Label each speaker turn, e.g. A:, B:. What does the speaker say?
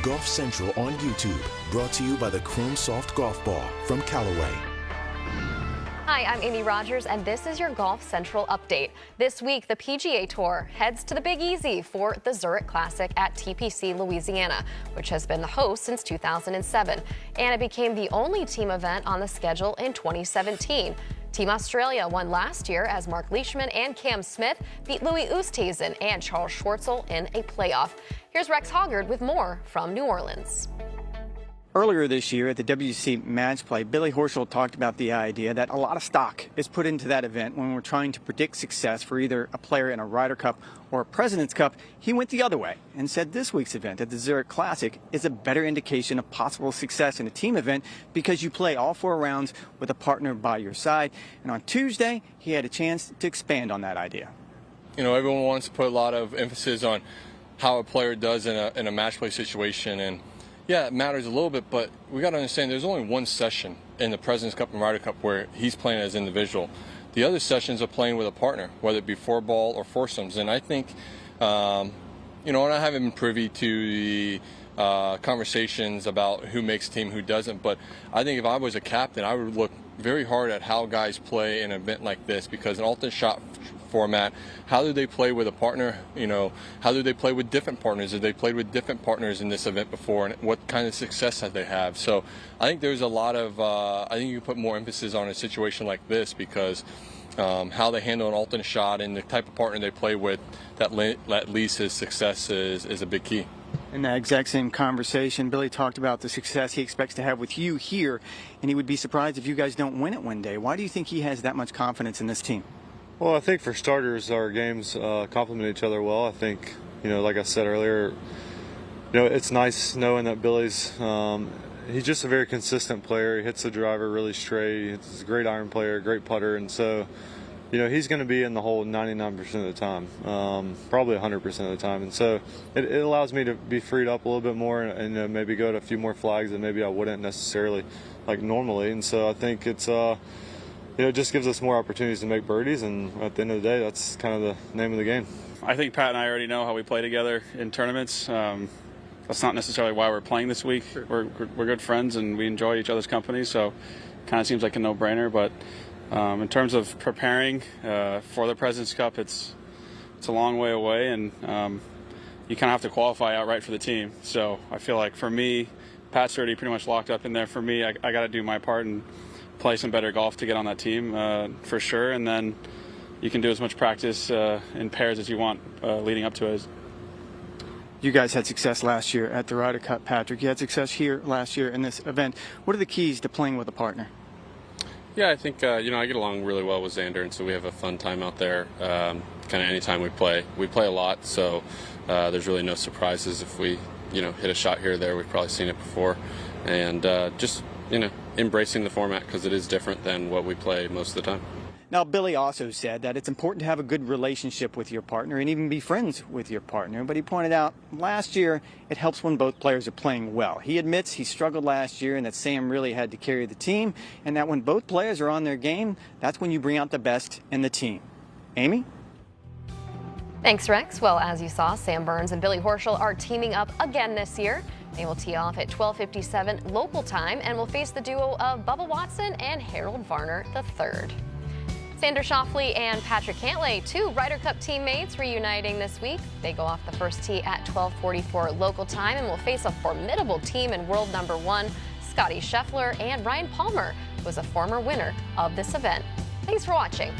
A: Golf Central on YouTube, brought to you by the Chrome Soft Golf Ball from Callaway.
B: Hi, I'm Amy Rogers, and this is your Golf Central update. This week, the PGA Tour heads to the Big Easy for the Zurich Classic at TPC Louisiana, which has been the host since 2007. And it became the only team event on the schedule in 2017. Team Australia won last year as Mark Leishman and Cam Smith beat Louis Oosthuizen and Charles Schwartzel in a playoff. Here's Rex Hoggard with more from New Orleans.
C: Earlier this year at the WC Match Play, Billy Horschel talked about the idea that a lot of stock is put into that event when we're trying to predict success for either a player in a Ryder Cup or a President's Cup. He went the other way and said this week's event at the Zurich Classic is a better indication of possible success in a team event because you play all 4 rounds with a partner by your side. And on Tuesday, he had a chance to expand on that idea.
D: You know, everyone wants to put a lot of emphasis on how a player does in a match play situation, and yeah, it matters a little bit, but we got to understand there's only one session in the President's Cup and Ryder Cup where he's playing as an individual. The other sessions are playing with a partner, whether it be 4-ball or foursomes. And I think, you know, and I haven't been privy to the conversations about who makes a team, who doesn't, but I think if I was a captain, I would look very hard at how guys play in an event like this, because an alternate shot format, how do they play with a partner? You know, how do they play with different partners? Have they played with different partners in this event before, and what kind of success have they have? So I think there's a lot of, I think you put more emphasis on a situation like this because how they handle an alternate shot and the type of partner they play with that leads to success is a big key.
C: In that exact same conversation, Billy talked about the success he expects to have with you here, and he would be surprised if you guys don't win it one day. Why do you think he has that much confidence in this team?
E: Well, I think for starters, our games complement each other well. I think, you know, like I said earlier, you know, it's nice knowing that Billy's, he's just a very consistent player. He hits the driver really straight. He's a great iron player, great putter, and so, you know, he's going to be in the hole 99% of the time, probably 100% of the time. And so it allows me to be freed up a little bit more and maybe go to a few more flags that maybe I wouldn't necessarily like normally. And so I think it's, you know, it just gives us more opportunities to make birdies, and at the end of the day, that's kind of the name of the game.
F: I think Pat and I already know how we play together in tournaments. That's not necessarily why we're playing this week. Sure. We're good friends, and we enjoy each other's company, so it kind of seems like a no-brainer. But in terms of preparing for the President's Cup, it's a long way away, and you kind of have to qualify outright for the team. So I feel like for me, Pat's already pretty much locked up in there. For me, I got to do my part and play some better golf to get on that team for sure, and then you can do as much practice in pairs as you want leading up to it.
C: You guys had success last year at the Ryder Cup, Patrick. You had success here last year in this event. What are the keys to playing with a partner?
G: Yeah, I think, you know, I get along really well with Xander, and so we have a fun time out there kind of anytime we play. We play a lot, so there's really no surprises if we, you know, hit a shot here or there. We've probably seen it before. And just, you know, embracing the format because it is different than what we play most of the time.
C: Now, Billy also said that it's important to have a good relationship with your partner and even be friends with your partner. But he pointed out last year it helps when both players are playing well. He admits he struggled last year and that Sam really had to carry the team, and that when both players are on their game, that's when you bring out the best in the team. Amy?
B: Thanks, Rex. Well, as you saw, Sam Burns and Billy Horschel are teaming up again this year. They will tee off at 12:57 local time and will face the duo of Bubba Watson and Harold Varner III. Xander Schauffele and Patrick Cantlay, 2 Ryder Cup teammates, reuniting this week. They go off the first tee at 12:44 local time and will face a formidable team in world number 1, Scotty Scheffler and Ryan Palmer, who was a former winner of this event. Thanks for watching.